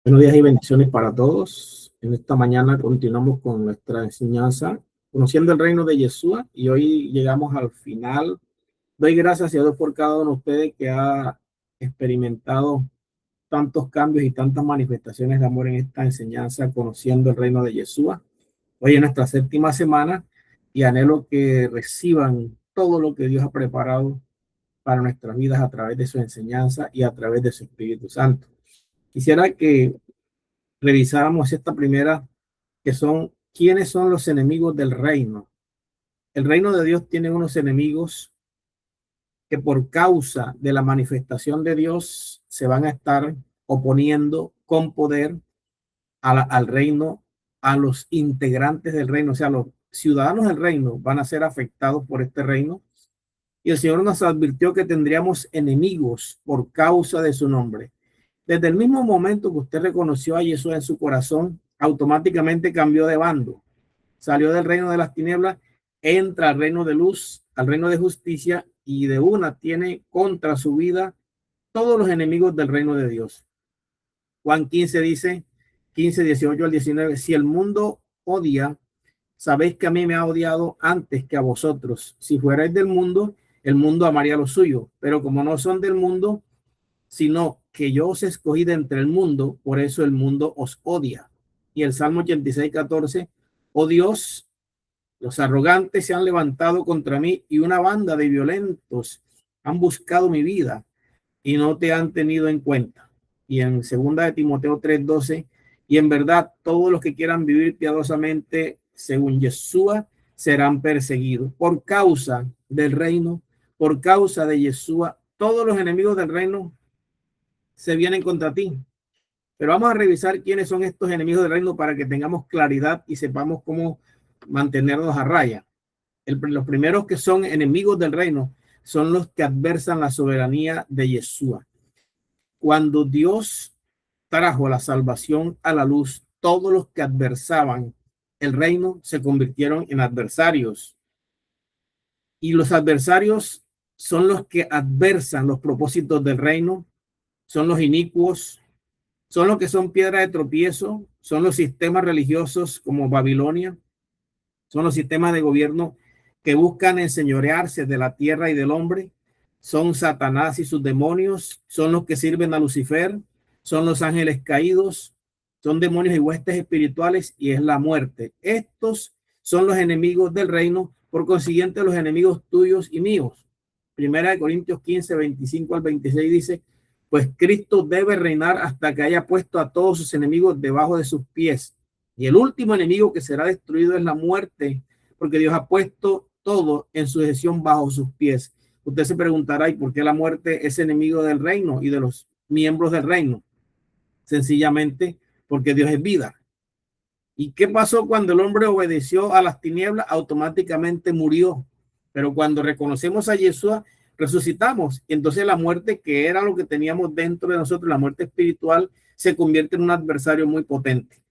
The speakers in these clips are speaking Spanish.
Buenos días y bendiciones para todos. En esta mañana continuamos con nuestra enseñanza, conociendo el reino de Yeshua, y hoy llegamos al final. Doy gracias a Dios por cada uno de ustedes que ha experimentado tantos cambios y tantas manifestaciones de amor en esta enseñanza, conociendo el reino de Yeshua. Hoy es nuestra séptima semana y anhelo que reciban todo lo que Dios ha preparado para nuestras vidas a través de su enseñanza y a través de su Espíritu Santo. Quisiera que revisáramos esta primera, que son quiénes son los enemigos del reino. El reino de Dios tiene unos enemigos que por causa de la manifestación de Dios se van a estar oponiendo con poder al reino, a los integrantes del reino, o sea, los ciudadanos del reino van a ser afectados por este reino. Y el Señor nos advirtió que tendríamos enemigos por causa de su nombre. Desde el mismo momento que usted reconoció a Jesús en su corazón, automáticamente cambió de bando. Salió del reino de las tinieblas, entra al reino de luz, al reino de justicia, y de una tiene contra su vida todos los enemigos del reino de Dios. Juan 15 dice, 15, 18 al 19, si el mundo odia, sabéis que a mí me ha odiado antes que a vosotros. Si fuerais del mundo, el mundo amaría lo suyo, pero como no son del mundo, sino que yo os escogí de entre el mundo, por eso el mundo os odia. Y el Salmo 86, 14, oh Dios, los arrogantes se han levantado contra mí y una banda de violentos han buscado mi vida y no te han tenido en cuenta. Y en segunda de Timoteo 3:12, y en verdad todos los que quieran vivir piadosamente según Yeshua serán perseguidos por causa del reino, por causa de Yeshua. Todos los enemigos del reino se vienen contra ti. Pero vamos a revisar quiénes son estos enemigos del reino para que tengamos claridad y sepamos cómo mantenernos a raya. Los primeros que son enemigos del reino son los que adversan la soberanía de Yeshua. Cuando Dios trajo la salvación a la luz, todos los que adversaban el reino se convirtieron en adversarios. Y los adversarios son los que adversan los propósitos del reino, son los inicuos, son los que son piedra de tropiezo, son los sistemas religiosos como Babilonia, son los sistemas de gobierno que buscan enseñorearse de la tierra y del hombre, son Satanás y sus demonios, son los que sirven a Lucifer, son los ángeles caídos, son demonios y huestes espirituales y es la muerte. Estos son los enemigos del reino, por consiguiente los enemigos tuyos y míos. Primera de Corintios 15, 25 al 26 dice, pues Cristo debe reinar hasta que haya puesto a todos sus enemigos debajo de sus pies. Y el último enemigo que será destruido es la muerte, porque Dios ha puesto todo en sujeción bajo sus pies. Usted se preguntará, ¿y por qué la muerte es enemigo del reino y de los miembros del reino? Sencillamente porque Dios es vida. ¿Y qué pasó cuando el hombre obedeció a las tinieblas? Automáticamente murió. Pero cuando reconocemos a Yeshua, resucitamos. Y entonces la muerte, que era lo que teníamos dentro de nosotros, la muerte espiritual, se convierte en un adversario muy potente.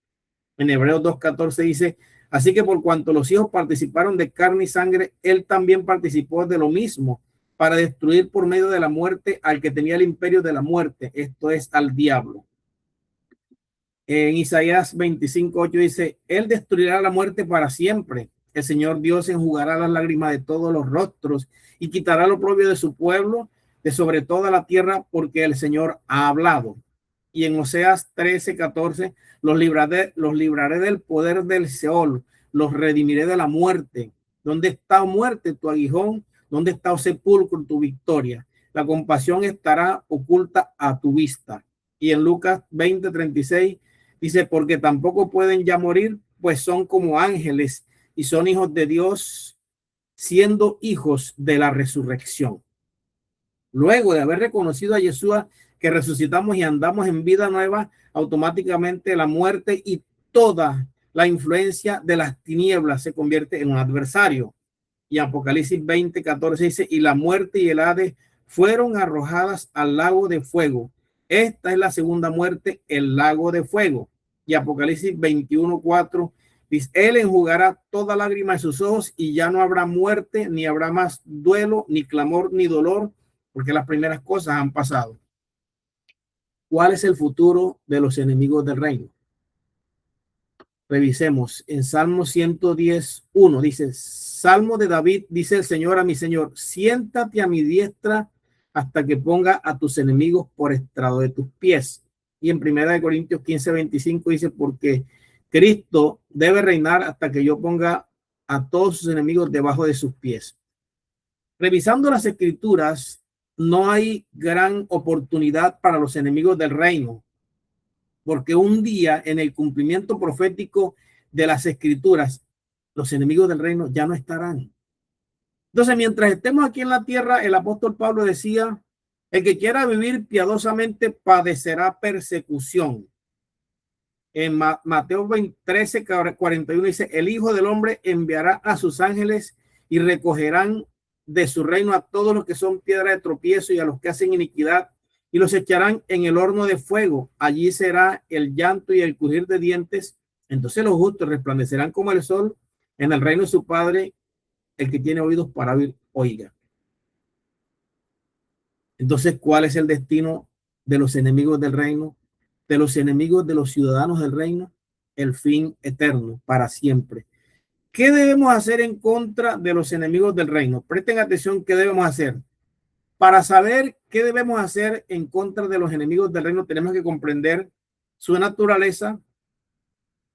En Hebreos 2:14 dice, así que por cuanto los hijos participaron de carne y sangre, él también participó de lo mismo, para destruir por medio de la muerte al que tenía el imperio de la muerte, esto es, al diablo. En Isaías 25:8 dice, él destruirá la muerte para siempre. El Señor Dios enjugará las lágrimas de todos los rostros y quitará lo propio de su pueblo de sobre toda la tierra, porque el Señor ha hablado. Y en Oseas 13:14, los libraré del poder del Seol, los redimiré de la muerte. ¿Dónde está, muerte, tu aguijón? ¿Dónde está, sepulcro, tu victoria? La compasión estará oculta a tu vista. Y en Lucas 20:36 dice, porque tampoco pueden ya morir, pues son como ángeles y son hijos de Dios, siendo hijos de la resurrección. Luego de haber reconocido a Yeshua, que resucitamos y andamos en vida nueva, automáticamente la muerte y toda la influencia de las tinieblas se convierte en un adversario. Y Apocalipsis 20:14 dice, y la muerte y el Hades fueron arrojadas al lago de fuego. Esta es la segunda muerte, el lago de fuego. Y Apocalipsis 21:4 dice, él enjugará toda lágrima de sus ojos y ya no habrá muerte, ni habrá más duelo, ni clamor, ni dolor, porque las primeras cosas han pasado. ¿Cuál es el futuro de los enemigos del reino? Revisemos en Salmo 110:1. Dice, Salmo de David, dice el Señor a mi Señor, siéntate a mi diestra hasta que ponga a tus enemigos por estrado de tus pies. Y en 1 Corintios 15:25 dice, porque Cristo debe reinar hasta que yo ponga a todos sus enemigos debajo de sus pies. Revisando las escrituras, no hay gran oportunidad para los enemigos del reino, porque un día en el cumplimiento profético de las escrituras, los enemigos del reino ya no estarán. Entonces, mientras estemos aquí en la tierra, el apóstol Pablo decía, el que quiera vivir piadosamente padecerá persecución. En Mateo 13:41 dice, el Hijo del Hombre enviará a sus ángeles y recogerán de su reino a todos los que son piedra de tropiezo y a los que hacen iniquidad, y los echarán en el horno de fuego. Allí será el llanto y el crujir de dientes. Entonces los justos resplandecerán como el sol en el reino de su Padre. El que tiene oídos para oír, oiga. Entonces, ¿cuál es el destino de los enemigos del reino? De los enemigos de los ciudadanos del reino, el fin eterno, para siempre. ¿Qué debemos hacer en contra de los enemigos del reino? Presten atención, ¿qué debemos hacer? Para saber qué debemos hacer en contra de los enemigos del reino, tenemos que comprender su naturaleza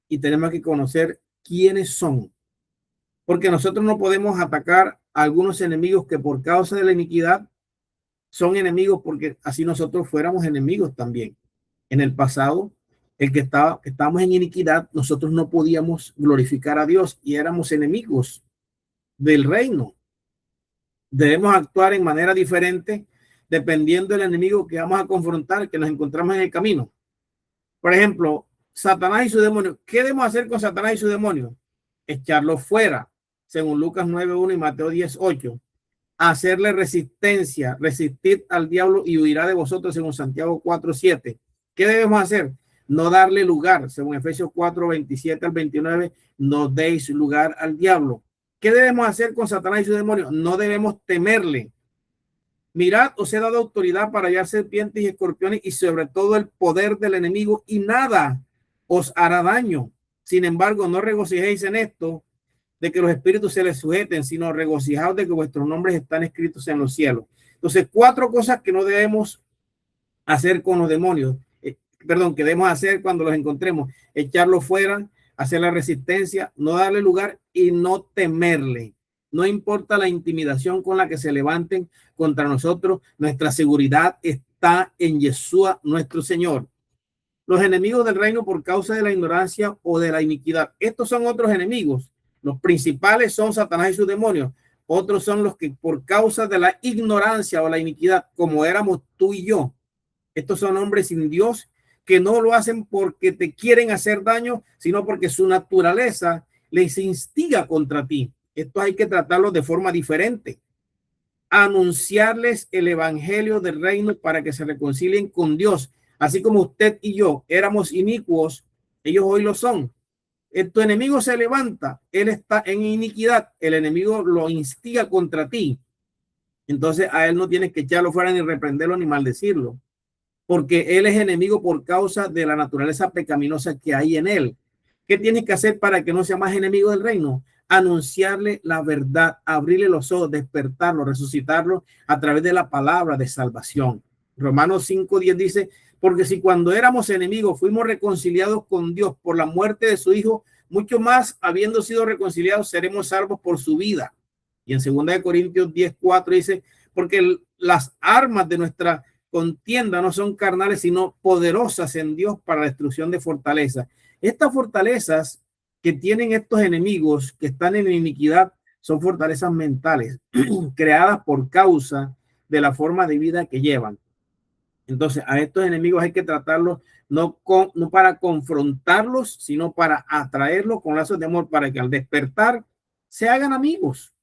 y tenemos que conocer quiénes son. Porque nosotros no podemos atacar a algunos enemigos que por causa de la iniquidad son enemigos, porque así nosotros fuéramos enemigos también. En el pasado, el que estábamos en iniquidad, nosotros no podíamos glorificar a Dios y éramos enemigos del reino. Debemos actuar en manera diferente dependiendo del enemigo que vamos a confrontar, que nos encontramos en el camino. Por ejemplo, Satanás y su demonio. ¿Qué debemos hacer con Satanás y su demonio? Echarlo fuera, según Lucas 9:1 y Mateo 10:8. Hacerle resistencia, resistir al diablo y huirá de vosotros, según Santiago 4:7. ¿Qué debemos hacer? No darle lugar, según Efesios 4:27-29. No deis lugar al diablo. ¿Qué debemos hacer con Satanás y su demonio? No debemos temerle. Mirad, os he dado autoridad para hallar serpientes y escorpiones y sobre todo el poder del enemigo, y nada os hará daño. Sin embargo, no regocijéis en esto, de que los espíritus se les sujeten, sino regocijaos de que vuestros nombres están escritos en los cielos. Entonces, 4 cosas que no debemos hacer con los demonios, que debemos hacer cuando los encontremos: echarlos fuera, hacer la resistencia, no darle lugar y no temerle. No importa la intimidación con la que se levanten contra nosotros, nuestra seguridad está en Yeshua, nuestro Señor. Los enemigos del reino por causa de la ignorancia o de la iniquidad. Estos son otros enemigos. Los principales son Satanás y sus demonios. Otros son los que por causa de la ignorancia o la iniquidad, como éramos tú y yo. Estos son hombres sin Dios que no lo hacen porque te quieren hacer daño, sino porque su naturaleza les instiga contra ti. Esto hay que tratarlo de forma diferente. Anunciarles el evangelio del reino para que se reconcilien con Dios. Así como usted y yo éramos inicuos, ellos hoy lo son. Tu enemigo se levanta, él está en iniquidad, el enemigo lo instiga contra ti. Entonces a él no tienes que echarlo fuera, ni reprenderlo, ni maldecirlo, porque él es enemigo por causa de la naturaleza pecaminosa que hay en él. ¿Qué tienes que hacer para que no sea más enemigo del reino? Anunciarle la verdad, abrirle los ojos, despertarlo, resucitarlo a través de la palabra de salvación. Romanos 5:10 dice, porque si cuando éramos enemigos fuimos reconciliados con Dios por la muerte de su Hijo, mucho más, habiendo sido reconciliados, seremos salvos por su vida. Y en 2 Corintios 10:4 dice, porque las armas de nuestra contienda no son carnales, sino poderosas en Dios para la destrucción de fortalezas. Estas fortalezas que tienen estos enemigos que están en iniquidad son fortalezas mentales creadas por causa de la forma de vida que llevan. Entonces, a estos enemigos hay que tratarlos no para confrontarlos, sino para atraerlos con lazos de amor, para que al despertar se hagan amigos.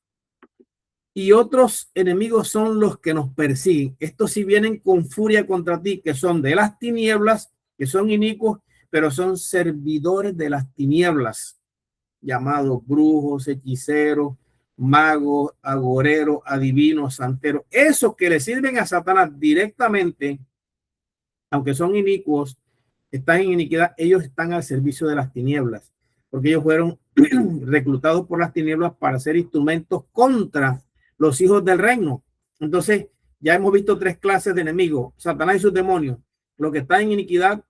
Y otros enemigos son los que nos persiguen. Estos sí vienen con furia contra ti, que son de las tinieblas, que son inicuos, pero son servidores de las tinieblas, llamados brujos, hechiceros, magos, agoreros, adivinos, santeros. Esos que le sirven a Satanás directamente aunque son inicuos, están en iniquidad, ellos están al servicio de las tinieblas, porque ellos fueron reclutados por las tinieblas para ser instrumentos contra los hijos del reino. Entonces, ya hemos visto tres clases de enemigos: Satanás y sus demonios, los que están en iniquidad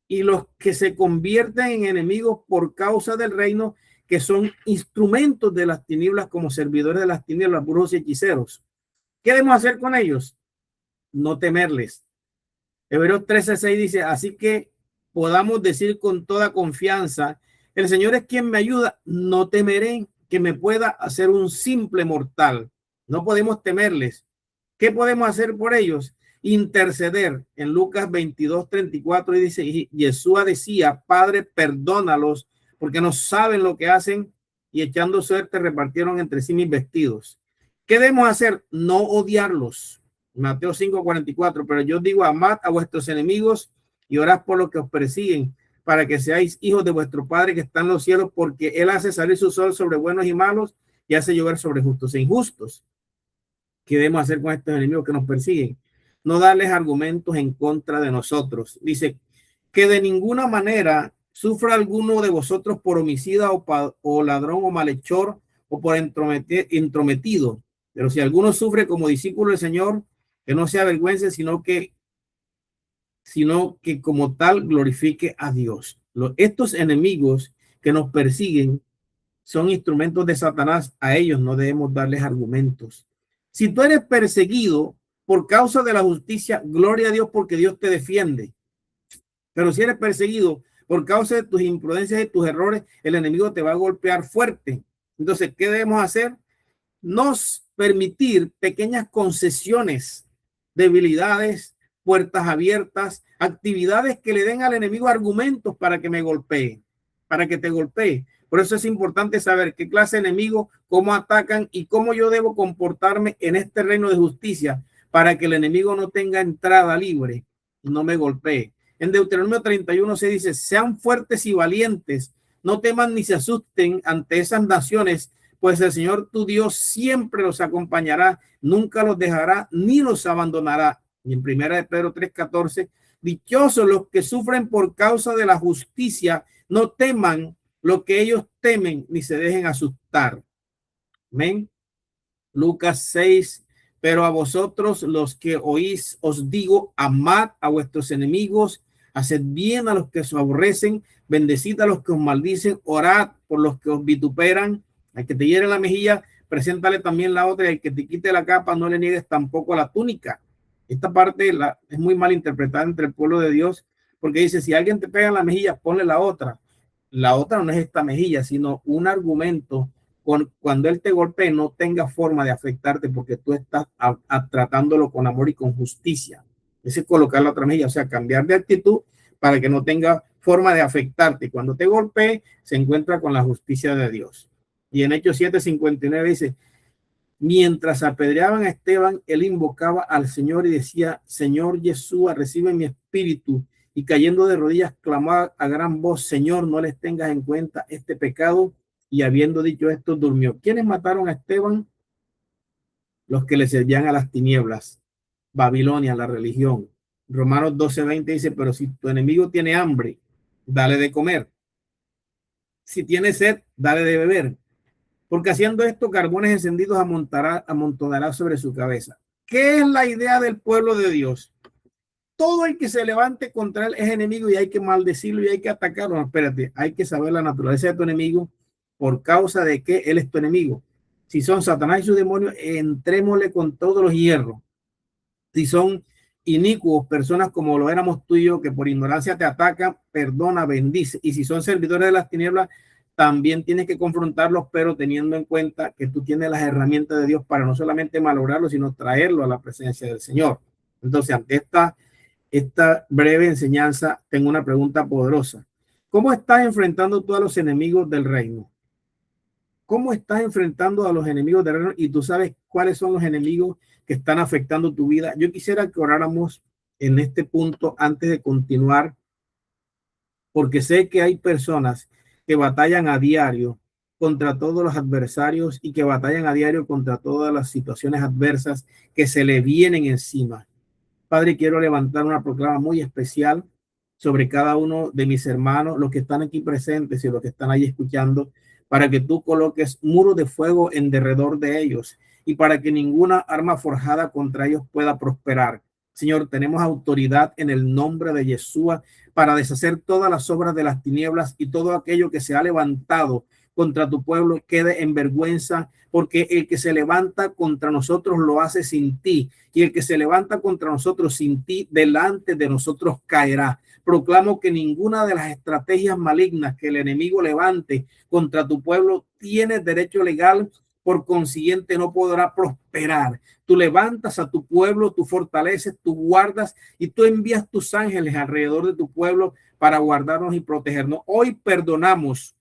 y los que se convierten en enemigos por causa del reino, que son instrumentos de las tinieblas como servidores de las tinieblas, brujos y hechiceros. ¿Qué debemos hacer con ellos? No temerles. Hebreos 13:6 dice: así que podamos decir con toda confianza, el Señor es quien me ayuda, no temeré que me pueda hacer un simple mortal. No podemos temerles. ¿Qué podemos hacer por ellos? Interceder. En Lucas 22:34 y dice: y Jesús decía, Padre, perdónalos porque no saben lo que hacen, y echando suerte repartieron entre sí mis vestidos. ¿Qué debemos hacer? No odiarlos. Mateo 5:44, pero yo digo, amad a vuestros enemigos y orad por los que os persiguen, para que seáis hijos de vuestro Padre que está en los cielos, porque él hace salir su sol sobre buenos y malos y hace llover sobre justos e injustos. ¿Qué debemos hacer con estos enemigos que nos persiguen? No darles argumentos en contra de nosotros. Dice que de ninguna manera sufra alguno de vosotros por homicida o ladrón o malhechor o por intrometido. Pero si alguno sufre como discípulo del Señor, que no se avergüence, sino que como tal glorifique a Dios. Estos enemigos que nos persiguen son instrumentos de Satanás. A ellos no debemos darles argumentos. Si tú eres perseguido por causa de la justicia, gloria a Dios porque Dios te defiende. Pero si eres perseguido por causa de tus imprudencias y tus errores, el enemigo te va a golpear fuerte. Entonces, ¿qué debemos hacer? Nos permitir pequeñas concesiones, debilidades, puertas abiertas, actividades que le den al enemigo argumentos para que me golpee, para que te golpee. Por eso es importante saber qué clase de enemigo, cómo atacan y cómo yo debo comportarme en este reino de justicia para que el enemigo no tenga entrada libre y no me golpee. En Deuteronomio 31 se dice: sean fuertes y valientes, no teman ni se asusten ante esas naciones, pues el Señor tu Dios siempre los acompañará, nunca los dejará ni los abandonará. Y en primera de Pedro 3:14, dichosos los que sufren por causa de la justicia, no teman lo que ellos temen, ni se dejen asustar. Amén. Lucas 6, pero a vosotros los que oís os digo, amad a vuestros enemigos, haced bien a los que os aborrecen, bendecid a los que os maldicen, orad por los que os vituperan. Al que te hiere la mejilla, preséntale también la otra, y al que te quite la capa, no le niegues tampoco la túnica. Esta parte es muy mal interpretada entre el pueblo de Dios, porque dice: si alguien te pega en la mejilla, ponle la otra. La otra no es esta mejilla, sino un argumento. Cuando él te golpee, no tenga forma de afectarte, porque tú estás tratándolo con amor y con justicia. Ese es colocar la otra mejilla, o sea, cambiar de actitud para que no tenga forma de afectarte. Cuando te golpee, se encuentra con la justicia de Dios. Y en Hechos 7:59 dice: mientras apedreaban a Esteban, él invocaba al Señor y decía: Señor Jesús, recibe mi espíritu. Y cayendo de rodillas, clamó a gran voz: Señor, no les tengas en cuenta este pecado. Y habiendo dicho esto, durmió. ¿Quiénes mataron a Esteban? Los que le servían a las tinieblas, Babilonia, la religión. Romanos 12:20 dice: pero si tu enemigo tiene hambre, dale de comer. Si tiene sed, dale de beber, porque haciendo esto, carbones encendidos amontonará sobre su cabeza. ¿Qué es la idea del pueblo de Dios? Todo el que se levante contra él es enemigo y hay que maldecirlo y hay que atacarlo. No, espérate, hay que saber la naturaleza de tu enemigo, por causa de que él es tu enemigo. Si son Satanás y sus demonios, entrémosle con todos los hierros. Si son inicuos, personas como lo éramos tú y yo, que por ignorancia te atacan, perdona, bendice. Y si son servidores de las tinieblas, también tienes que confrontarlos, pero teniendo en cuenta que tú tienes las herramientas de Dios para no solamente malograrlo, sino traerlo a la presencia del Señor. Entonces, ante esta breve enseñanza, tengo una pregunta poderosa. ¿Cómo estás enfrentando tú a los enemigos del reino? ¿Cómo estás enfrentando a los enemigos del reino? Y tú sabes cuáles son los enemigos que están afectando tu vida. Yo quisiera que oráramos en este punto antes de continuar, porque sé que hay personas que batallan a diario contra todos los adversarios y que batallan a diario contra todas las situaciones adversas que se le vienen encima. Padre, quiero levantar una proclama muy especial sobre cada uno de mis hermanos, los que están aquí presentes y los que están ahí escuchando, para que tú coloques muros de fuego en derredor de ellos y para que ninguna arma forjada contra ellos pueda prosperar. Señor, tenemos autoridad en el nombre de Yeshua para deshacer todas las obras de las tinieblas y todo aquello que se ha levantado contra tu pueblo quede en vergüenza, porque el que se levanta contra nosotros lo hace sin ti, y el que se levanta contra nosotros sin ti, delante de nosotros caerá. Proclamo que ninguna de las estrategias malignas que el enemigo levante contra tu pueblo tiene derecho legal, por consiguiente no podrá prosperar. Tú levantas a tu pueblo, tú fortaleces, tú guardas y tú envías tus ángeles alrededor de tu pueblo para guardarnos y protegernos. Hoy perdonamos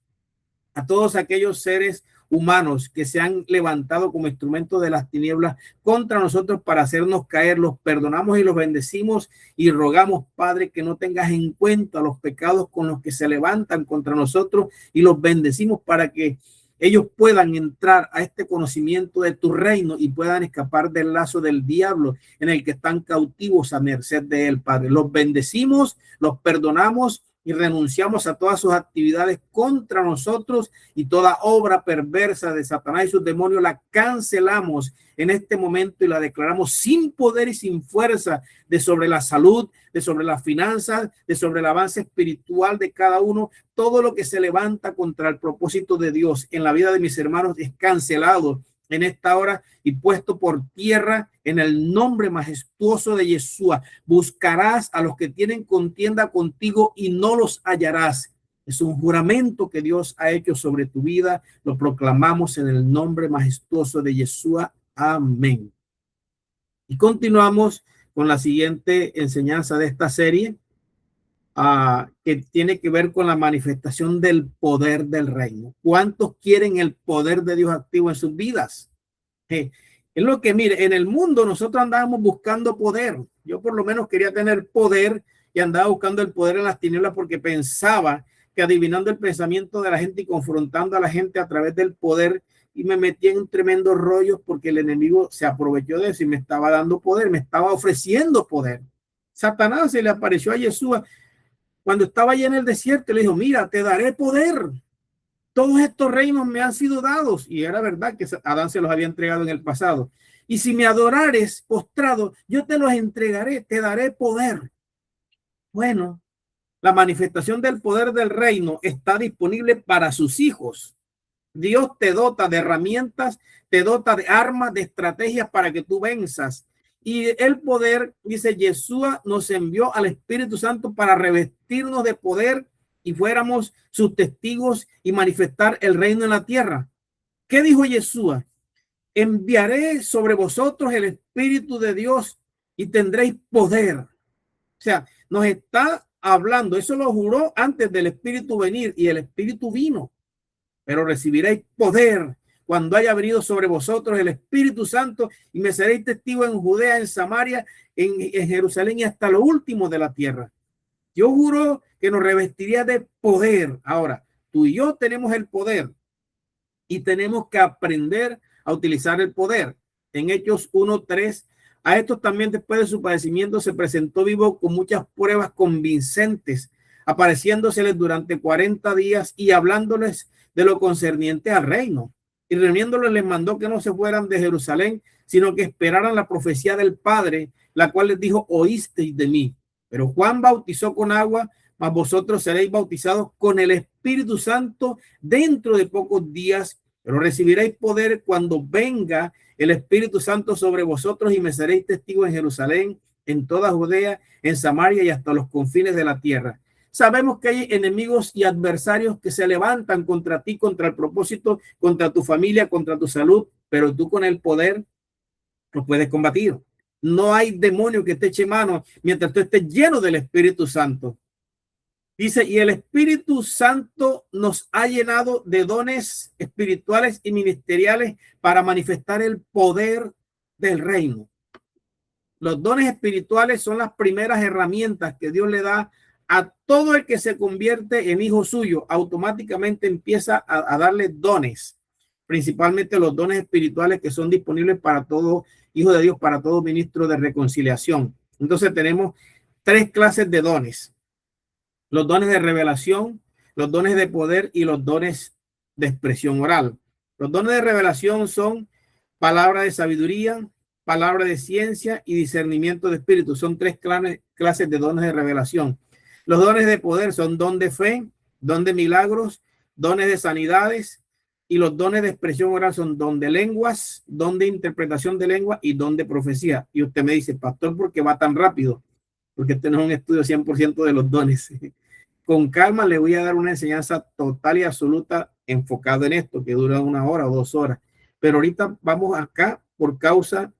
a todos aquellos seres humanos que se han levantado como instrumentos de las tinieblas contra nosotros para hacernos caer. Los perdonamos y los bendecimos y rogamos, Padre, que no tengas en cuenta los pecados con los que se levantan contra nosotros, y los bendecimos para que ellos puedan entrar a este conocimiento de tu reino y puedan escapar del lazo del diablo en el que están cautivos a merced de él, Padre. Los bendecimos, los perdonamos y renunciamos a todas sus actividades contra nosotros, y toda obra perversa de Satanás y sus demonios la cancelamos en este momento y la declaramos sin poder y sin fuerza de sobre la salud, de sobre las finanzas, de sobre el avance espiritual de cada uno. Todo lo que se levanta contra el propósito de Dios en la vida de mis hermanos es cancelado en esta hora y puesto por tierra en el nombre majestuoso de Yeshua. Buscarás a los que tienen contienda contigo y no los hallarás. Es un juramento que Dios ha hecho sobre tu vida. Lo proclamamos en el nombre majestuoso de Yeshua. Amén. Y continuamos con la siguiente enseñanza de esta serie, que tiene que ver con la manifestación del poder del reino. ¿Cuántos quieren el poder de Dios activo en sus vidas? Es lo que, mire, en el mundo nosotros andábamos buscando poder. Yo por lo menos quería tener poder y andaba buscando el poder en las tinieblas porque pensaba que adivinando el pensamiento de la gente y confrontando a la gente a través del poder, y me metí en un tremendo rollo porque el enemigo se aprovechó de eso y me estaba dando poder, me estaba ofreciendo poder. Satanás se le apareció a Yeshua cuando estaba allí en el desierto y le dijo: mira, te daré poder. Todos estos reinos me han sido dados. Y era verdad que Adán se los había entregado en el pasado. Y si me adorares postrado, yo te los entregaré, te daré poder. Bueno, la manifestación del poder del reino está disponible para sus hijos. Dios te dota de herramientas, te dota de armas, de estrategias para que tú venzas. Y el poder, dice, Yeshua nos envió al Espíritu Santo para revestirnos de poder y fuéramos sus testigos y manifestar el reino en la tierra. ¿Qué dijo Yeshua? Enviaré sobre vosotros el Espíritu de Dios y tendréis poder. O sea, nos está hablando, eso lo juró antes del Espíritu venir, y el Espíritu vino. Pero recibiréis poder cuando haya venido sobre vosotros el Espíritu Santo, y me seréis testigo en Judea, en Samaria, en Jerusalén y hasta lo último de la tierra. Yo juro que nos revestiría de poder. Ahora, tú y yo tenemos el poder y tenemos que aprender a utilizar el poder. En Hechos 1:3, a estos también después de su padecimiento se presentó vivo con muchas pruebas convincentes, apareciéndoseles durante 40 días y hablándoles de lo concerniente al reino. Y reuniéndolos les mandó que no se fueran de Jerusalén, sino que esperaran la profecía del Padre, la cual les dijo: oísteis de mí. Pero Juan bautizó con agua, mas vosotros seréis bautizados con el Espíritu Santo dentro de pocos días, pero recibiréis poder cuando venga el Espíritu Santo sobre vosotros, y me seréis testigos en Jerusalén, en toda Judea, en Samaria y hasta los confines de la tierra. Sabemos que hay enemigos y adversarios que se levantan contra ti, contra el propósito, contra tu familia, contra tu salud, pero tú con el poder los puedes combatir. No hay demonio que te eche mano mientras tú estés lleno del Espíritu Santo. Dice, y el Espíritu Santo nos ha llenado de dones espirituales y ministeriales para manifestar el poder del reino. Los dones espirituales son las primeras herramientas que Dios le da a todo el que se convierte en hijo suyo. Automáticamente empieza a darle dones, principalmente los dones espirituales que son disponibles para todo hijo de Dios, para todo ministro de reconciliación. Entonces tenemos tres clases de dones: los dones de revelación, los dones de poder y los dones de expresión oral. Los dones de revelación son palabra de sabiduría, palabra de ciencia y discernimiento de espíritu. Son tres clases de dones de revelación. Los dones de poder son don de fe, don de milagros, dones de sanidades, y los dones de expresión oral son don de lenguas, don de interpretación de lengua y don de profecía. Y usted me dice, pastor, ¿por qué va tan rápido? Porque este no es un estudio 100% de los dones. Con calma le voy a dar una enseñanza total y absoluta enfocada en esto, que dura 1 hora o 2 horas. Pero ahorita vamos acá por causa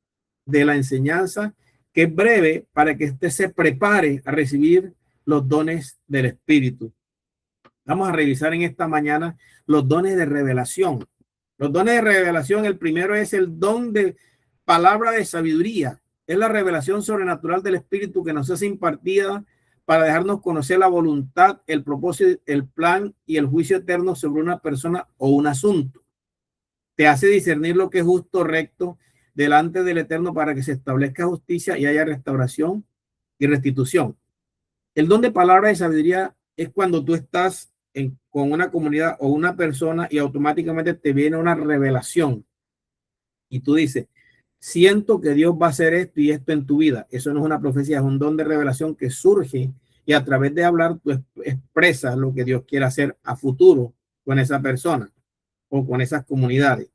de la enseñanza, que es breve, para que usted se prepare a recibir los dones del Espíritu. Vamos a revisar en esta mañana los dones de revelación. Los dones de revelación, el primero es el don de palabra de sabiduría. Es la revelación sobrenatural del Espíritu que nos es impartida para dejarnos conocer la voluntad, el propósito, el plan y el juicio eterno sobre una persona o un asunto. Te hace discernir lo que es justo, recto, delante del Eterno, para que se establezca justicia y haya restauración y restitución. El don de palabra de sabiduría es cuando tú estás con una comunidad o una persona y automáticamente te viene una revelación y tú dices, siento que Dios va a hacer esto y esto en tu vida. Eso no es una profecía, es un don de revelación que surge, y a través de hablar tú expresas lo que Dios quiere hacer a futuro con esa persona o con esas comunidades.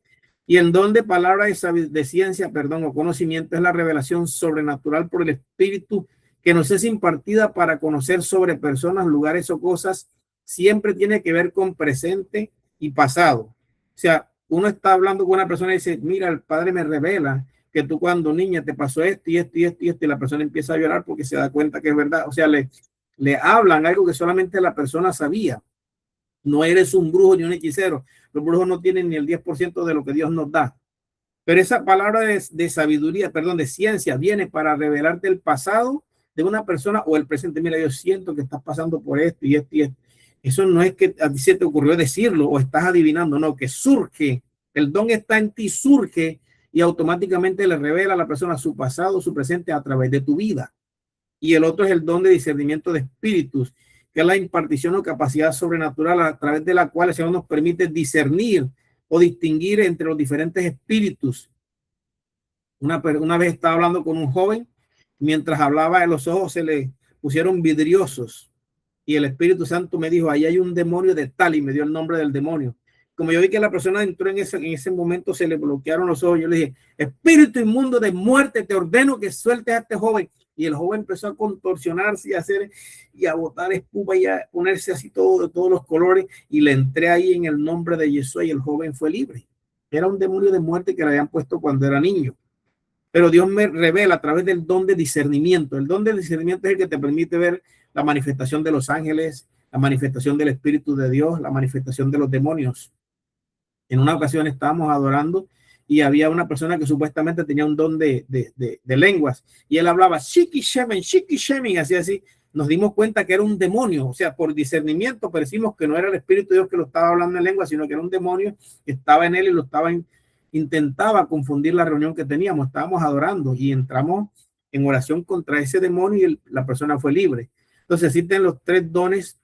Y el don de palabra de ciencia, o conocimiento, es la revelación sobrenatural por el Espíritu que nos es impartida para conocer sobre personas, lugares o cosas. Siempre tiene que ver con presente y pasado. O sea, uno está hablando con una persona y dice, mira, el Padre me revela que tú cuando niña te pasó esto y esto y esto y esto, y la persona empieza a llorar porque se da cuenta que es verdad. O sea, le hablan algo que solamente la persona sabía. No eres un brujo ni un hechicero. Los brujos no tienen ni el 10% de lo que Dios nos da. Pero esa palabra de sabiduría, de ciencia, viene para revelarte el pasado de una persona o el presente. Mira, yo siento que estás pasando por esto y esto y esto. Eso no es que a ti se te ocurrió decirlo o estás adivinando, no, que surge. El don está en ti, surge, y automáticamente le revela a la persona su pasado, su presente a través de tu vida. Y el otro es el don de discernimiento de espíritus, que es la impartición o capacidad sobrenatural a través de la cual el Señor nos permite discernir o distinguir entre los diferentes espíritus. Una vez estaba hablando con un joven, mientras hablaba, de los ojos se le pusieron vidriosos y el Espíritu Santo me dijo, ahí hay un demonio de tal, y me dio el nombre del demonio. Como yo vi que la persona entró en ese momento, se le bloquearon los ojos. Yo le dije, espíritu inmundo de muerte, te ordeno que sueltes a este joven. Y el joven empezó a contorsionarse y a botar espuma y a ponerse así todo de todos los colores, y le entré ahí en el nombre de Jesús y el joven fue libre. Era un demonio de muerte que le habían puesto cuando era niño. Pero Dios me revela a través del don de discernimiento. El don de discernimiento es el que te permite ver la manifestación de los ángeles, la manifestación del Espíritu de Dios, la manifestación de los demonios. En una ocasión estábamos adorando y había una persona que supuestamente tenía un don de lenguas, y él hablaba shiki shemen, así. Nos dimos cuenta que era un demonio. O sea, por discernimiento percibimos que no era el Espíritu de Dios que lo estaba hablando en lengua, sino que era un demonio que estaba en él y lo intentaba confundir la reunión que teníamos. Estábamos adorando y entramos en oración contra ese demonio y la persona fue libre. Entonces existen los tres dones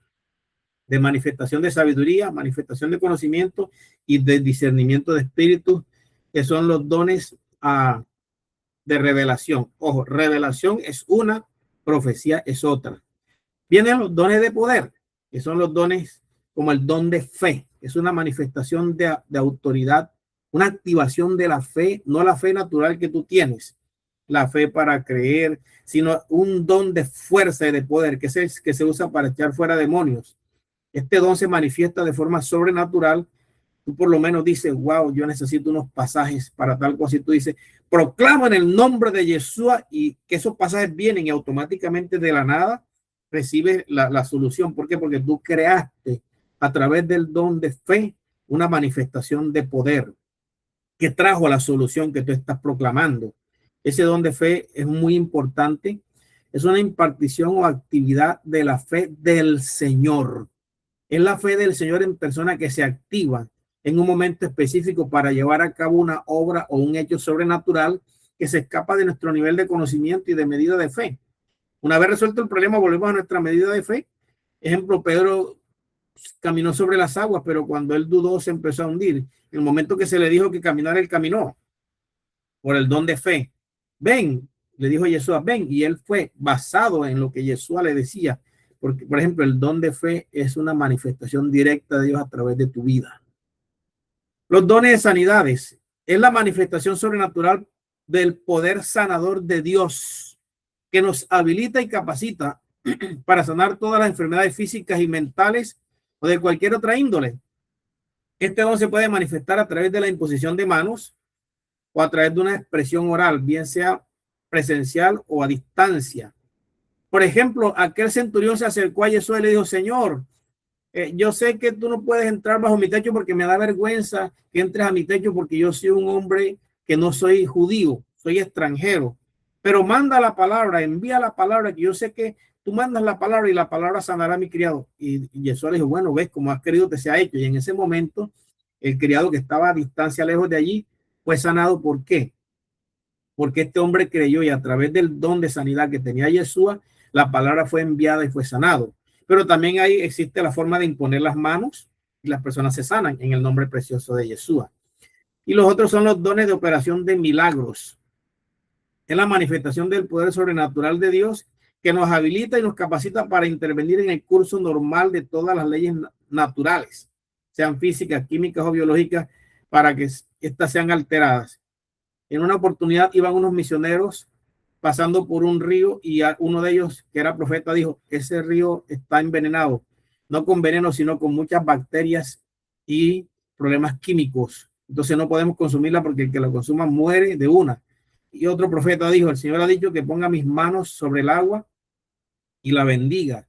de manifestación de sabiduría, manifestación de conocimiento y de discernimiento de espíritu, que son los dones de revelación. Ojo, revelación es una, profecía es otra. Vienen los dones de poder, que son los dones como el don de fe. Es una manifestación de autoridad, una activación de la fe, no la fe natural que tú tienes, la fe para creer, sino un don de fuerza y de poder que se usa para echar fuera demonios. Este don se manifiesta de forma sobrenatural. Tú por lo menos dices, wow, yo necesito unos pasajes para tal cosa, y tú dices, proclama en el nombre de Yeshua, y que esos pasajes vienen y automáticamente de la nada recibes la solución. ¿Por qué? Porque tú creaste a través del don de fe una manifestación de poder que trajo la solución que tú estás proclamando. Ese don de fe es muy importante. Es una impartición o actividad de la fe del Señor. Es la fe del Señor en persona que se activa en un momento específico para llevar a cabo una obra o un hecho sobrenatural que se escapa de nuestro nivel de conocimiento y de medida de fe. Una vez resuelto el problema, volvemos a nuestra medida de fe. Ejemplo, Pedro caminó sobre las aguas, pero cuando él dudó se empezó a hundir. En el momento que se le dijo que caminara, él caminó por el don de fe. Ven, le dijo Yeshua, ven, y él fue basado en lo que Yeshua le decía. Porque, por ejemplo, el don de fe es una manifestación directa de Dios a través de tu vida. Los dones de sanidades es la manifestación sobrenatural del poder sanador de Dios que nos habilita y capacita para sanar todas las enfermedades físicas y mentales o de cualquier otra índole. Este don se puede manifestar a través de la imposición de manos o a través de una expresión oral, bien sea presencial o a distancia. Por ejemplo, aquel centurión se acercó a Jesús y le dijo, Señor, yo sé que tú no puedes entrar bajo mi techo porque me da vergüenza que entres a mi techo porque yo soy un hombre que no soy judío, soy extranjero. Pero manda la palabra, envía la palabra, que yo sé que tú mandas la palabra y la palabra sanará a mi criado. Y Jesús le dijo, bueno, ves, como has querido te sea hecho. Y en ese momento, el criado que estaba a distancia lejos de allí fue sanado. ¿Por qué? Porque este hombre creyó y a través del don de sanidad que tenía Yeshua, la palabra fue enviada y fue sanado. Pero también ahí existe la forma de imponer las manos y las personas se sanan en el nombre precioso de Yeshua. Y los otros son los dones de operación de milagros. Es la manifestación del poder sobrenatural de Dios que nos habilita y nos capacita para intervenir en el curso normal de todas las leyes naturales, sean físicas, químicas o biológicas, para que éstas sean alteradas. En una oportunidad iban unos misioneros pasando por un río y uno de ellos, que era profeta, dijo, ese río está envenenado, no con veneno, sino con muchas bacterias y problemas químicos. Entonces no podemos consumirla porque el que la consuma muere de una. Y otro profeta dijo, el Señor ha dicho que ponga mis manos sobre el agua y la bendiga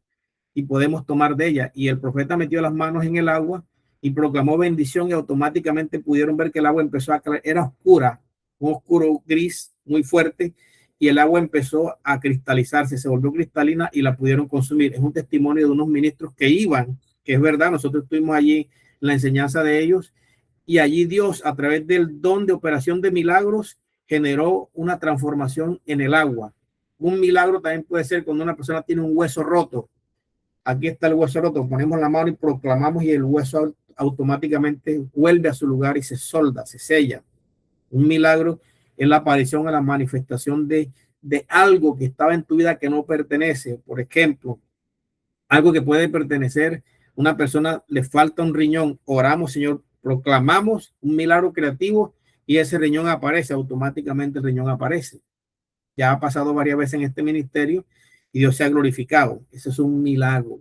y podemos tomar de ella. Y el profeta metió las manos en el agua y proclamó bendición y automáticamente pudieron ver que el agua empezó a caer. Era oscura, un oscuro gris muy fuerte, y el agua empezó a cristalizarse, se volvió cristalina y la pudieron consumir. Es un testimonio de unos ministros que iban, que es verdad, nosotros estuvimos allí en la enseñanza de ellos, y allí Dios, a través del don de operación de milagros, generó una transformación en el agua. Un milagro también puede ser cuando una persona tiene un hueso roto. Aquí está el hueso roto, ponemos la mano y proclamamos y el hueso automáticamente vuelve a su lugar y se solda, se sella. Un milagro es la aparición, a la manifestación de algo que estaba en tu vida que no pertenece. Por ejemplo, algo que puede pertenecer, una persona le falta un riñón, oramos, Señor, proclamamos un milagro creativo y ese riñón aparece, automáticamente el riñón aparece. Ya ha pasado varias veces en este ministerio y Dios se ha glorificado. Eso es un milagro.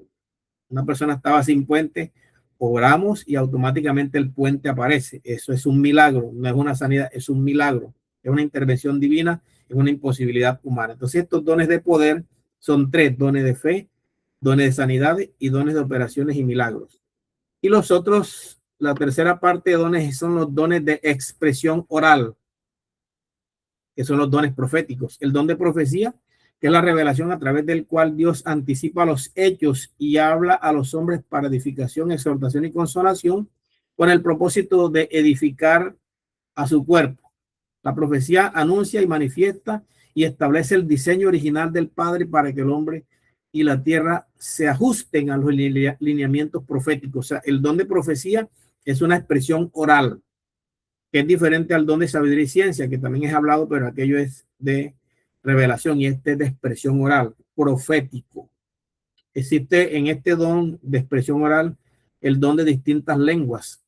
Una persona estaba sin puente, oramos y automáticamente el puente aparece. Eso es un milagro, no es una sanidad, es un milagro. Es una intervención divina, es una imposibilidad humana. Entonces estos dones de poder son tres: dones de fe, dones de sanidad y dones de operaciones y milagros. Y los otros, la tercera parte de dones son los dones de expresión oral, que son los dones proféticos. El don de profecía, que es la revelación a través del cual Dios anticipa los hechos y habla a los hombres para edificación, exhortación y consolación, con el propósito de edificar a su cuerpo. La profecía anuncia y manifiesta y establece el diseño original del Padre para que el hombre y la tierra se ajusten a los lineamientos proféticos. O sea, el don de profecía es una expresión oral, que es diferente al don de sabiduría y ciencia, que también es hablado, pero aquello es de revelación y este es de expresión oral, profético. Existe en este don de expresión oral el don de distintas lenguas.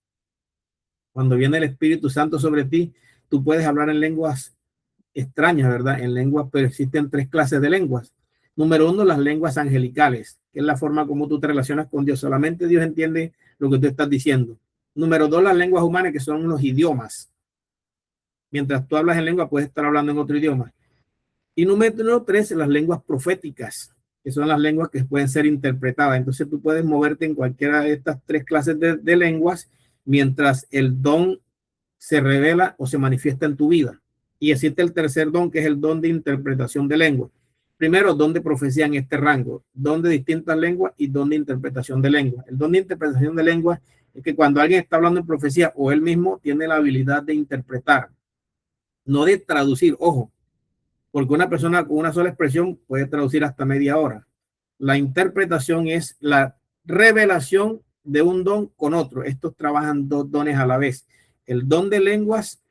Cuando viene el Espíritu Santo sobre ti, tú puedes hablar en lenguas extrañas, ¿verdad? En lenguas, pero existen tres clases de lenguas. Número uno, las lenguas angelicales, que es la forma como tú te relacionas con Dios. Solamente Dios entiende lo que tú estás diciendo. Número dos, las lenguas humanas, que son los idiomas. Mientras tú hablas en lengua, puedes estar hablando en otro idioma. Y número tres, las lenguas proféticas, que son las lenguas que pueden ser interpretadas. Entonces tú puedes moverte en cualquiera de estas tres clases de lenguas mientras el don se revela o se manifiesta en tu vida. Y existe el tercer don, que es el don de interpretación de lengua. Primero, don de profecía en este rango, don de distintas lenguas y don de interpretación de lengua. El don de interpretación de lengua es que cuando alguien está hablando en profecía o él mismo tiene la habilidad de interpretar, no de traducir, ojo, porque una persona con una sola expresión puede traducir hasta media hora. La interpretación es la revelación de un don con otro. Estos trabajan dos dones a la vez, el don de lenguas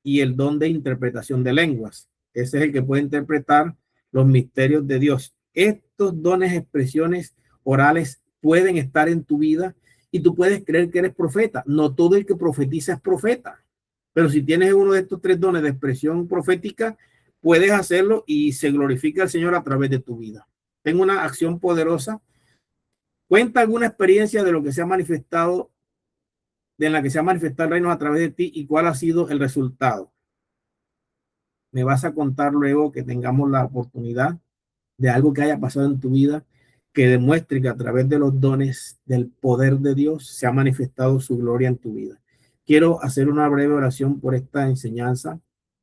y el don de interpretación de lenguas. Ese es el que puede interpretar los misterios de Dios. Estos dones, expresiones orales pueden estar en tu vida y tú puedes creer que eres profeta. No todo el que profetiza es profeta, pero si tienes uno de estos tres dones de expresión profética, puedes hacerlo y se glorifica al Señor a través de tu vida. Tengo una acción poderosa. Cuenta alguna experiencia de lo que se ha manifestado, de la que se ha manifestado el reino a través de ti y cuál ha sido el resultado. Me vas a contar luego que tengamos la oportunidad de algo que haya pasado en tu vida que demuestre que a través de los dones del poder de Dios se ha manifestado su gloria en tu vida. Quiero hacer una breve oración por esta enseñanza.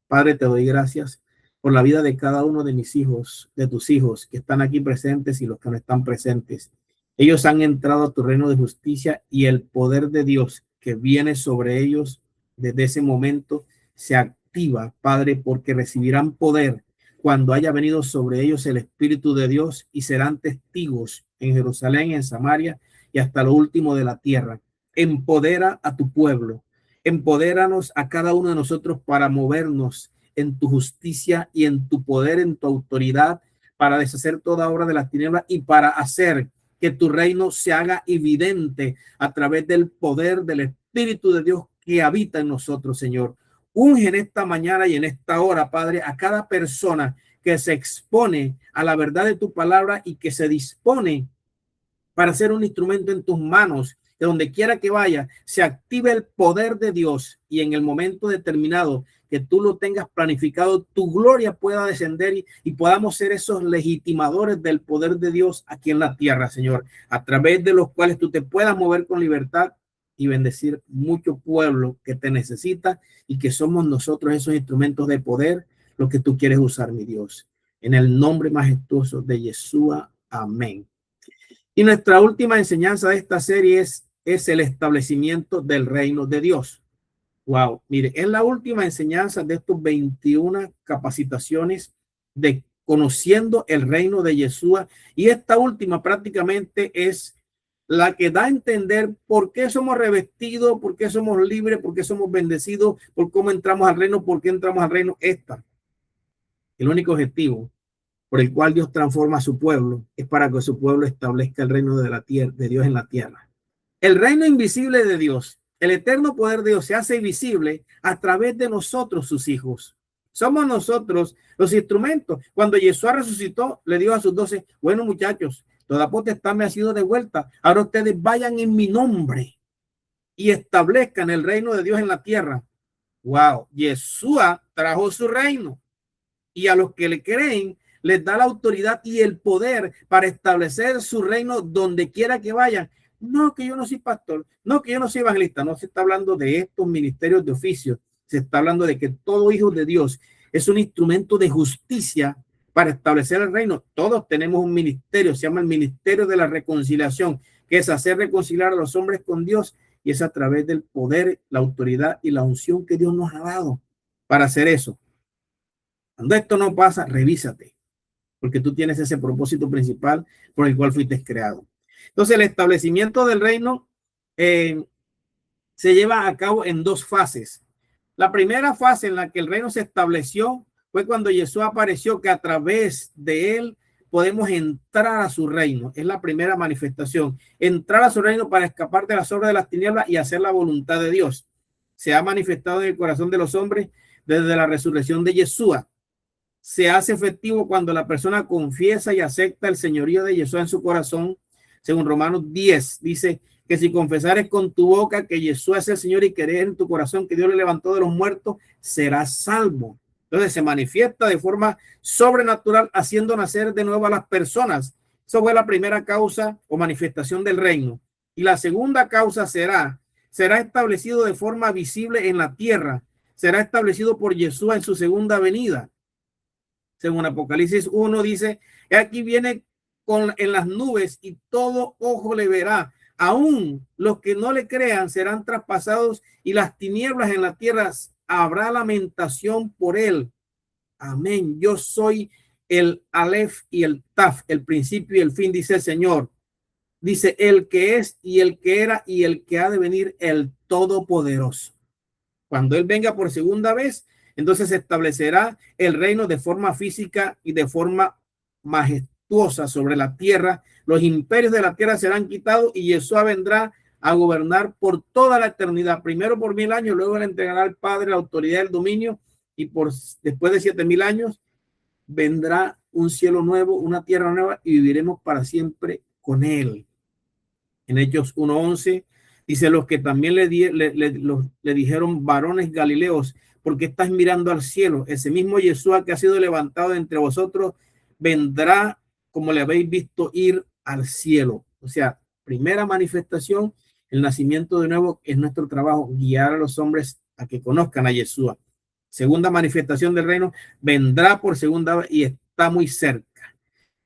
Padre, te doy gracias por la vida de cada uno de mis hijos, de tus hijos que están aquí presentes y los que no están presentes. Ellos han entrado a tu reino de justicia y el poder de Dios que viene sobre ellos desde ese momento se activa, Padre, porque recibirán poder cuando haya venido sobre ellos el Espíritu de Dios y serán testigos en Jerusalén, en Samaria y hasta lo último de la tierra. Empodera a tu pueblo, empodéranos a cada uno de nosotros para movernos en tu justicia y en tu poder, en tu autoridad, para deshacer toda obra de las tinieblas y para hacer que tu reino se haga evidente a través del poder del Espíritu de Dios que habita en nosotros, Señor. Unge en esta mañana y en esta hora, Padre, a cada persona que se expone a la verdad de tu palabra y que se dispone para ser un instrumento en tus manos, que donde quiera que vaya, se active el poder de Dios y en el momento determinado que tú lo tengas planificado, tu gloria pueda descender y podamos ser esos legitimadores del poder de Dios aquí en la tierra, Señor, a través de los cuales tú te puedas mover con libertad y bendecir mucho pueblo que te necesita y que somos nosotros esos instrumentos de poder, lo que tú quieres usar, mi Dios. En el nombre majestuoso de Yeshua. Amén. Y nuestra última enseñanza de esta serie es el establecimiento del reino de Dios. Wow, mire, es la última enseñanza de estos 21 capacitaciones de conociendo el reino de Yeshua. Y esta última prácticamente es la que da a entender por qué somos revestidos, por qué somos libres, por qué somos bendecidos, por cómo entramos al reino, por qué entramos al reino. El único objetivo por el cual Dios transforma a su pueblo es para que su pueblo establezca el reino de la tierra, de Dios en la tierra. El reino invisible de Dios, el eterno poder de Dios se hace visible a través de nosotros, sus hijos. Somos nosotros los instrumentos. Cuando Yeshua resucitó, le dijo a sus 12, bueno, muchachos, toda potestad me ha sido devuelta. Ahora ustedes vayan en mi nombre y establezcan el reino de Dios en la tierra. Wow, Yeshua trajo su reino y a los que le creen les da la autoridad y el poder para establecer su reino donde quiera que vayan. No, que yo no soy pastor, no, que yo no soy evangelista, no se está hablando de estos ministerios de oficio, se está hablando de que todo hijo de Dios es un instrumento de justicia para establecer el reino. Todos tenemos un ministerio, se llama el ministerio de la reconciliación, que es hacer reconciliar a los hombres con Dios y es a través del poder, la autoridad y la unción que Dios nos ha dado para hacer eso. Cuando esto no pasa, revísate, porque tú tienes ese propósito principal por el cual fuiste creado. Entonces, el establecimiento del reino se lleva a cabo en dos fases. La primera fase en la que el reino se estableció fue cuando Jesús apareció, que a través de él podemos entrar a su reino. Es la primera manifestación. Entrar a su reino para escapar de las obras de las tinieblas y hacer la voluntad de Dios. Se ha manifestado en el corazón de los hombres desde la resurrección de Yeshua. Se hace efectivo cuando la persona confiesa y acepta el señorío de Yeshua en su corazón. Según Romanos 10, dice que si confesares con tu boca que Yeshua es el Señor y crees en tu corazón que Dios le levantó de los muertos, serás salvo. Entonces se manifiesta de forma sobrenatural haciendo nacer de nuevo a las personas. Esa fue la primera causa o manifestación del reino. Y la segunda causa será establecido de forma visible en la tierra. Será establecido por Yeshua en su segunda venida. Según Apocalipsis 1 dice, aquí viene en las nubes y todo ojo le verá. Aún los que no le crean serán traspasados y las tinieblas en la tierra habrá lamentación por él. Amén. Yo soy el Aleph y el Taf, el principio y el fin, dice el Señor. Dice el que es y el que era y el que ha de venir, el Todopoderoso. Cuando Él venga por segunda vez, entonces se establecerá el reino de forma física y de forma majestuosa sobre la tierra. Los imperios de la tierra serán quitados y Yeshua vendrá a gobernar por toda la eternidad, primero por 1000 años, luego le entregará al Padre la autoridad del dominio y después de 7000 años vendrá un cielo nuevo, una tierra nueva y viviremos para siempre con Él. En Hechos 1:11 dice: los que también le dijeron varones galileos, ¿por qué estás mirando al cielo? Ese mismo Yeshua que ha sido levantado entre vosotros vendrá como le habéis visto ir al cielo. O sea, primera manifestación, el nacimiento de nuevo, es nuestro trabajo, guiar a los hombres a que conozcan a Yeshua. Segunda manifestación del reino, vendrá por segunda vez y está muy cerca.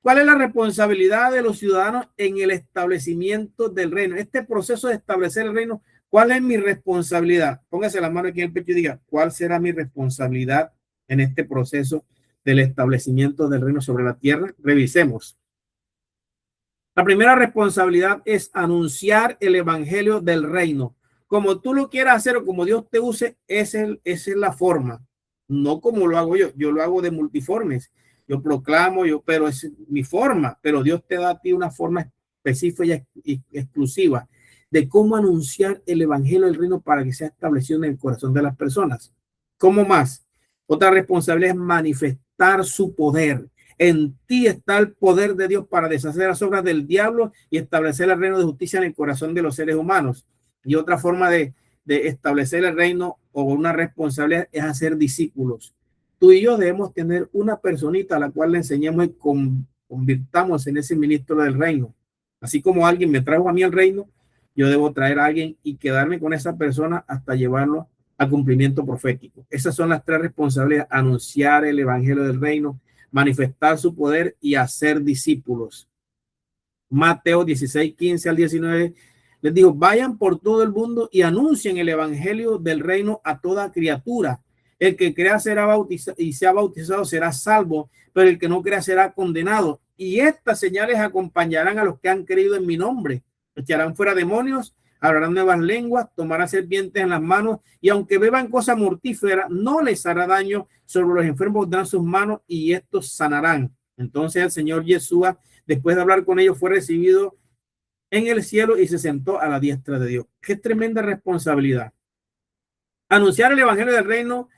¿Cuál es la responsabilidad de los ciudadanos en el establecimiento del reino? Este proceso de establecer el reino, ¿cuál es mi responsabilidad? Póngase la mano aquí en el pecho y diga, ¿cuál será mi responsabilidad en este proceso del establecimiento del reino sobre la tierra? Revisemos. La primera responsabilidad es anunciar el evangelio del reino. Como tú lo quieras hacer o como Dios te use, esa es la forma. No como lo hago yo. Yo lo hago de multiformes. Yo proclamo, pero es mi forma. Pero Dios te da a ti una forma específica y exclusiva de cómo anunciar el evangelio del reino para que sea establecido en el corazón de las personas. ¿Cómo más? Otra responsabilidad es manifestar su poder. En ti está el poder de Dios para deshacer las obras del diablo y establecer el reino de justicia en el corazón de los seres humanos. Y otra forma de establecer el reino o una responsabilidad es hacer discípulos. Tú y yo debemos tener una personita a la cual le enseñemos y convirtamos en ese ministro del reino. Así como alguien me trajo a mí al reino, yo debo traer a alguien y quedarme con esa persona hasta llevarlo al cumplimiento profético. Esas son las tres responsabilidades: anunciar el evangelio del reino, manifestar su poder y hacer discípulos. Mateo 16:15-19 les dijo: vayan por todo el mundo y anuncien el evangelio del reino a toda criatura. El que crea será bautizado y sea bautizado será salvo, pero el que no crea será condenado. Y estas señales acompañarán a los que han creído en mi nombre. Echarán fuera demonios, hablarán nuevas lenguas, tomarán serpientes en las manos, y aunque beban cosa mortífera, no les hará daño. Sobre los enfermos dan sus manos y estos sanarán. Entonces el Señor Yeshua, después de hablar con ellos, fue recibido en el cielo y se sentó a la diestra de Dios. Qué tremenda responsabilidad. Anunciar el evangelio del reino.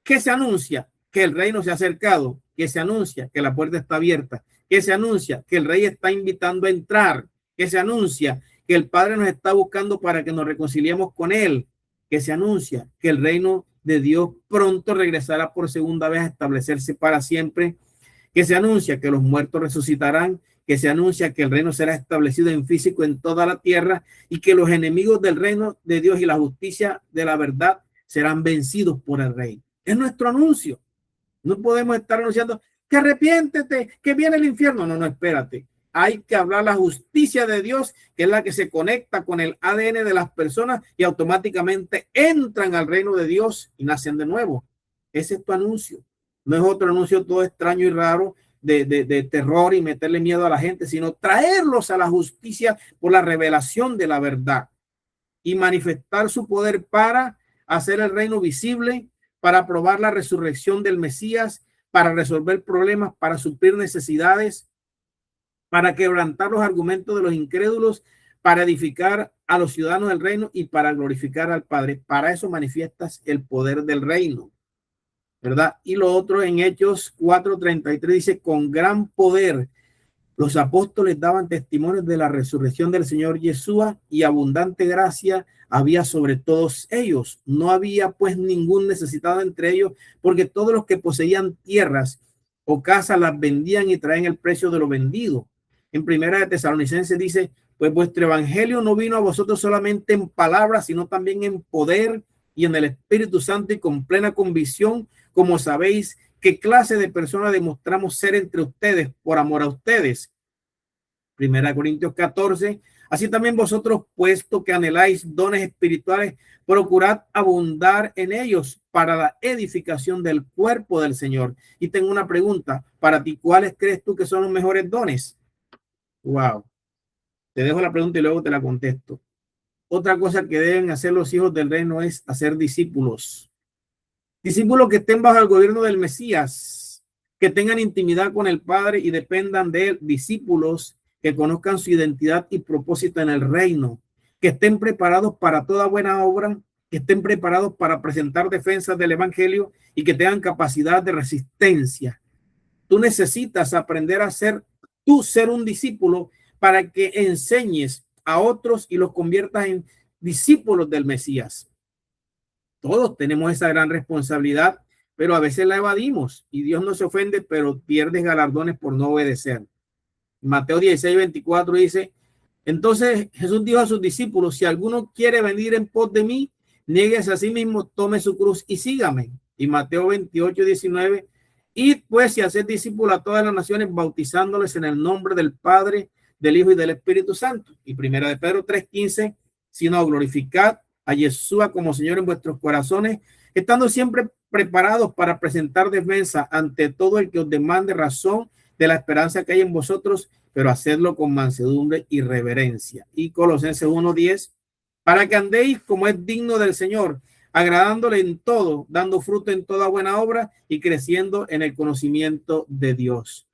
¿Qué se anuncia? Que el reino se ha acercado, que se anuncia que la puerta está abierta, que se anuncia que el rey está invitando a entrar, que se anuncia que el Padre nos está buscando para que nos reconciliemos con Él, que se anuncia que el reino de Dios pronto regresará por segunda vez a establecerse para siempre, que se anuncia que los muertos resucitarán, que se anuncia que el reino será establecido en físico en toda la tierra y que los enemigos del reino de Dios y la justicia de la verdad serán vencidos por el rey. Es nuestro anuncio. No podemos estar anunciando que arrepiéntete, que viene el infierno. No, espérate. Hay que hablar la justicia de Dios, que es la que se conecta con el ADN de las personas y automáticamente entran al reino de Dios y nacen de nuevo. Ese es tu anuncio. No es otro anuncio todo extraño y raro de terror y meterle miedo a la gente, sino traerlos a la justicia por la revelación de la verdad y manifestar su poder para hacer el reino visible, para probar la resurrección del Mesías, para resolver problemas, para suplir necesidades, para quebrantar los argumentos de los incrédulos, para edificar a los ciudadanos del reino y para glorificar al Padre. Para eso manifiestas el poder del reino, ¿verdad? Y lo otro en Hechos 4:33 dice: con gran poder los apóstoles daban testimonio de la resurrección del Señor Yeshua y abundante gracia había sobre todos ellos. No había pues ningún necesitado entre ellos, porque todos los que poseían tierras o casas las vendían y traían el precio de lo vendido. En Primera de Tesalonicenses dice: pues vuestro evangelio no vino a vosotros solamente en palabras, sino también en poder y en el Espíritu Santo y con plena convicción, como sabéis qué clase de personas demostramos ser entre ustedes por amor a ustedes. Primera Corintios 14, Así también vosotros, puesto que anheláis dones espirituales, procurad abundar en ellos para la edificación del cuerpo del Señor. Y tengo una pregunta para ti. ¿Cuáles crees tú que son los mejores dones? Wow. Te dejo la pregunta y luego te la contesto. Otra cosa que deben hacer los hijos del reino es hacer discípulos. Discípulos que estén bajo el gobierno del Mesías, que tengan intimidad con el Padre y dependan de él. Discípulos que conozcan su identidad y propósito en el reino, que estén preparados para toda buena obra, que estén preparados para presentar defensas del evangelio y que tengan capacidad de resistencia. Tú necesitas aprender a ser un discípulo para que enseñes a otros y los conviertas en discípulos del Mesías. Todos tenemos esa gran responsabilidad, pero a veces la evadimos y Dios no se ofende, pero pierdes galardones por no obedecer. Mateo 16:24 dice: entonces Jesús dijo a sus discípulos, si alguno quiere venir en pos de mí, niéguese a sí mismo, tome su cruz y sígame. Y Mateo 28:19, id pues y haced discípulos a todas las naciones, bautizándoles en el nombre del Padre, del Hijo y del Espíritu Santo. Y primera de Pedro 3:15, sino glorificad a Yeshua como Señor en vuestros corazones, estando siempre preparados para presentar defensa ante todo el que os demande razón de la esperanza que hay en vosotros, pero hacedlo con mansedumbre y reverencia. Y Colosenses 1:10, para que andéis como es digno del Señor, agradándole en todo, dando fruto en toda buena obra y creciendo en el conocimiento de Dios.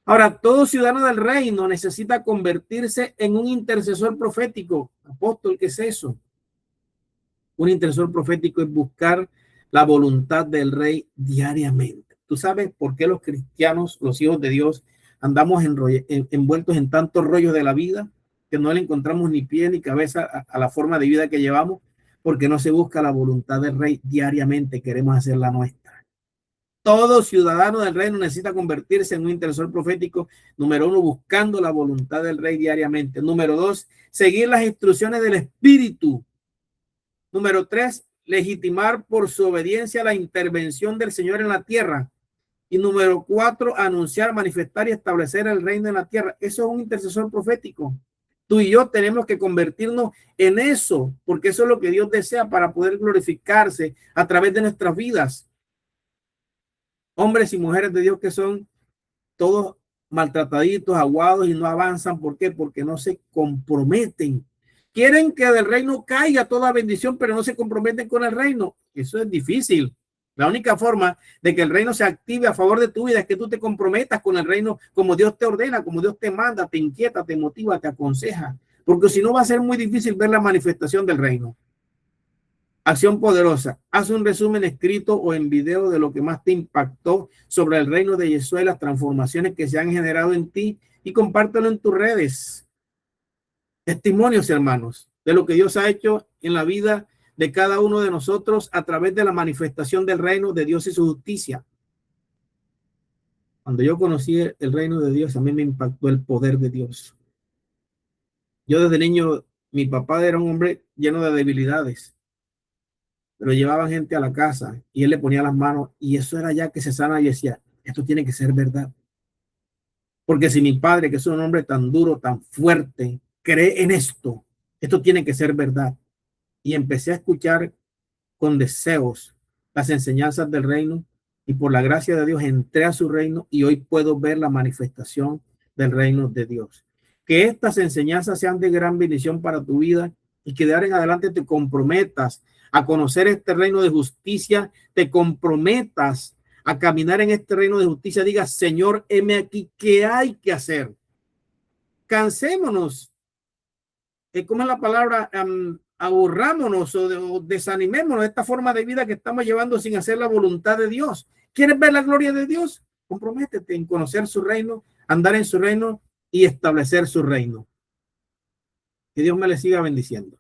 Ahora, todo ciudadano del reino necesita convertirse en un intercesor profético. Apóstol, ¿qué es eso? Un intercesor profético es buscar la voluntad del rey diariamente. ¿Tú sabes por qué los cristianos, los hijos de Dios, andamos envueltos en tantos rollos de la vida que no le encontramos ni pie ni cabeza a la forma de vida que llevamos? Porque no se busca la voluntad del rey diariamente, queremos hacer la nuestra. Todo ciudadano del reino necesita convertirse en un intercesor profético. Número 1, buscando la voluntad del rey diariamente. Número 2, seguir las instrucciones del Espíritu. Número 3, legitimar por su obediencia la intervención del Señor en la tierra. Y número 4, anunciar, manifestar y establecer el reino en la tierra. Eso es un intercesor profético. Tú y yo tenemos que convertirnos en eso, porque eso es lo que Dios desea para poder glorificarse a través de nuestras vidas. Hombres y mujeres de Dios que son todos maltrataditos, aguados y no avanzan. ¿Por qué? Porque no se comprometen. Quieren que del reino caiga toda bendición, pero no se comprometen con el reino. Eso es difícil. La única forma de que el reino se active a favor de tu vida es que tú te comprometas con el reino como Dios te ordena, como Dios te manda, te inquieta, te motiva, te aconseja. Porque si no va a ser muy difícil ver la manifestación del reino. Acción poderosa. Haz un resumen escrito o en video de lo que más te impactó sobre el reino de Yeshua y las transformaciones que se han generado en ti y compártelo en tus redes. Testimonios, hermanos, de lo que Dios ha hecho en la vida de cada uno de nosotros a través de la manifestación del reino de Dios y su justicia. Cuando yo conocí el reino de Dios, a mí me impactó el poder de Dios. Yo desde niño, mi papá era un hombre lleno de debilidades, pero llevaban gente a la casa y él le ponía las manos y eso era ya que se sana y decía, esto tiene que ser verdad. Porque si mi padre, que es un hombre tan duro, tan fuerte, cree en esto, esto tiene que ser verdad. Y empecé a escuchar con deseos las enseñanzas del reino y por la gracia de Dios entré a su reino y hoy puedo ver la manifestación del reino de Dios. Que estas enseñanzas sean de gran bendición para tu vida y que de ahora en adelante te comprometas a conocer este reino de justicia, te comprometas a caminar en este reino de justicia. Diga, Señor, heme aquí, ¿qué hay que hacer? Cansémonos. ¿Cómo es la palabra? Aburrámonos o desanimémonos de esta forma de vida que estamos llevando sin hacer la voluntad de Dios. ¿Quieres ver la gloria de Dios? Comprométete en conocer su reino, andar en su reino y establecer su reino. Que Dios me le siga bendiciendo.